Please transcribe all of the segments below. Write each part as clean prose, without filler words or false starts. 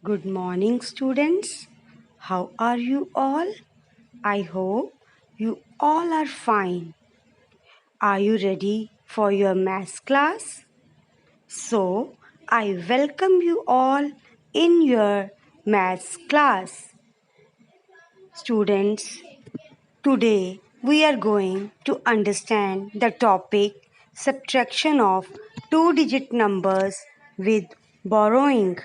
Good morning, students. How are you all? I hope you all are fine. Are you ready for your maths class? So, I welcome you all in your maths class. Students, today we are going to understand the topic subtraction of two-digit numbers with borrowing.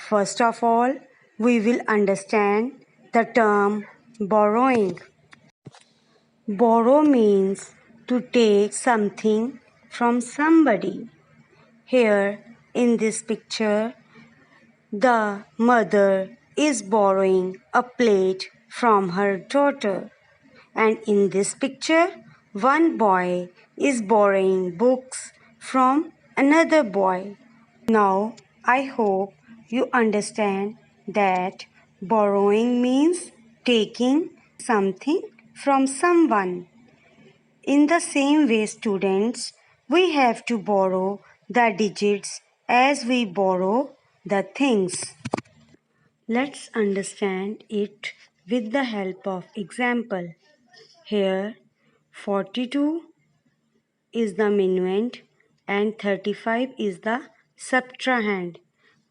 First of all, we will understand the term borrowing. Borrow means to take something from somebody. Here in this picture, the mother is borrowing a plate from her daughter. And in this picture, one boy is borrowing books from another boy. Now, I hope you understand that borrowing means taking something from someone. In the same way, students, we have to borrow the digits as we borrow the things. Let's understand it with the help of example. Here, 42 is the minuend and 35 is the subtrahend.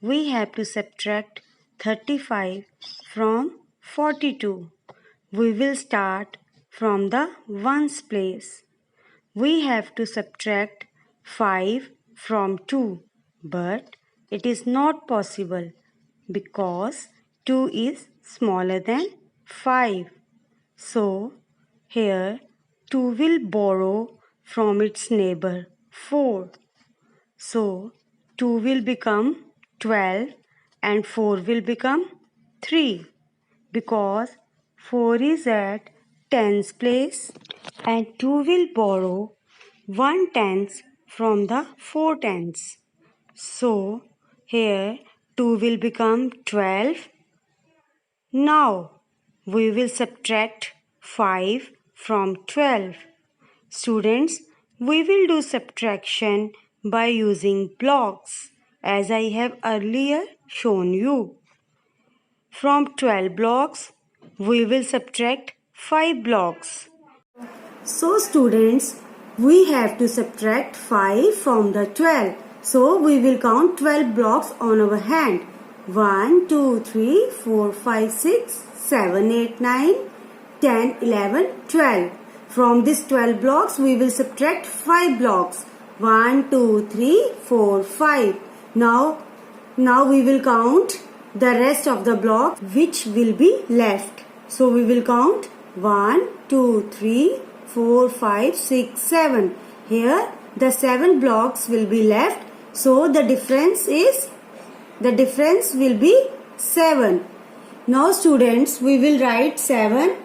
We have to subtract 35 from 42. We will start from the ones place. We have to subtract 5 from 2, but it is not possible because 2 is smaller than 5. So, here 2 will borrow from its neighbor 4. So, 2 will become 12 and 4 will become 3 because 4 is at tens place and 2 will borrow 1 tenth from the 4 tenths. So, here 2 will become 12. Now, we will subtract 5 from 12. Students, we will do subtraction by using blocks as I have earlier shown you. From 12 blocks, we will subtract 5 blocks. So students, we have to subtract 5 from the 12. So we will count 12 blocks on our hand. 1, 2, 3, 4, 5, 6, 7, 8, 9, 10, 11, 12. From these 12 blocks, we will subtract 5 blocks. 1, 2, 3, 4, 5. Now we will count the rest of the blocks which will be left. So we will count 1, 2, 3, 4, 5, 6, 7. Here the 7 blocks will be left. So the difference will be 7. Now students, we will write 7.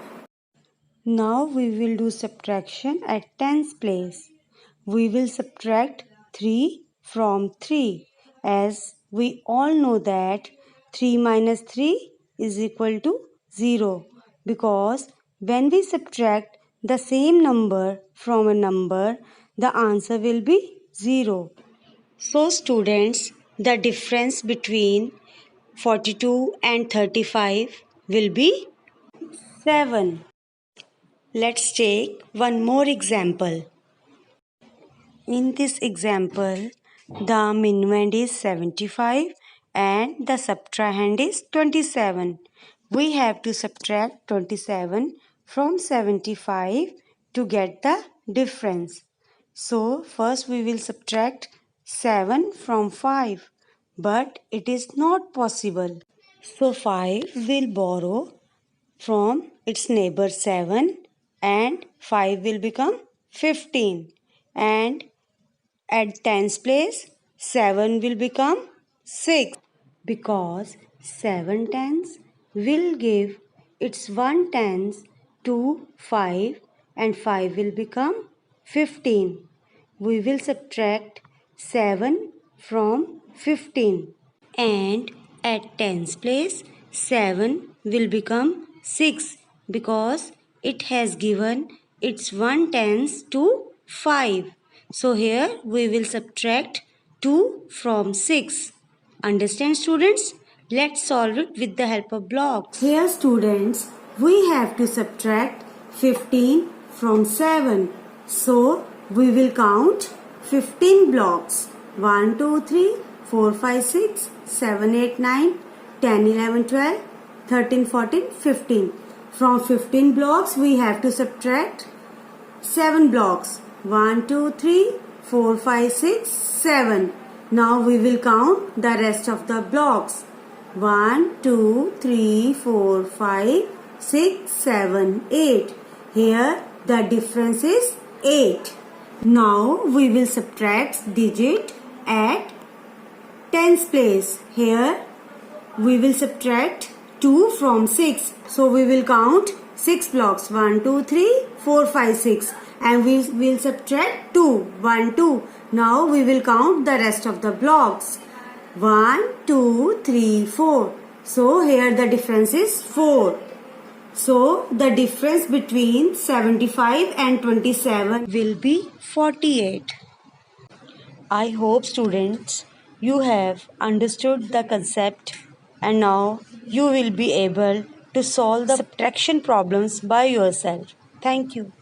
Now we will do subtraction at tens place. We will subtract 3 from 3 as we all know that 3 minus 3 is equal to 0 because when we subtract the same number from a number, the answer will be 0. So students, the difference between 42 and 35 will be 7. Let's take one more example. In this example, the minuend is 75 and the subtrahend is 27. We have to subtract 27 from 75 to get the difference. So, first we will subtract 7 from 5, but it is not possible. So, 5 will borrow from its neighbor 7 and 5 will become 15 and at tens place 7 will become 6 because 7 tens will give its 1 tens to 5 and 5 will become 15. We will subtract 7 from 15 and at tens place 7 will become 6 because it has given its 1 tens to 5. So here we will subtract 2 from 6. Understand students? Let's solve it with the help of blocks. Here students, we have to subtract 15 from 7. So we will count 15 blocks. 1, 2, 3, 4, 5, 6, 7, 8, 9, 10, 11, 12, 13, 14, 15. From 15 blocks we have to subtract 7 blocks. 1, 2, 3, 4, 5, 6, 7. Now we will count the rest of the blocks. 1, 2, 3, 4, 5, 6, 7, 8. Here the difference is 8. Now we will subtract digit at tens place. Here we will subtract 2 from 6. So we will count 6 blocks. 1, 2, 3, 4, 5, 6. And we will subtract 2. 1, 2. Now we will count the rest of the blocks. 1, 2, 3, 4. So here the difference is 4. So the difference between 75 and 27 will be 48. I hope students you have understood the concept and now you will be able to solve the subtraction problems by yourself. Thank you.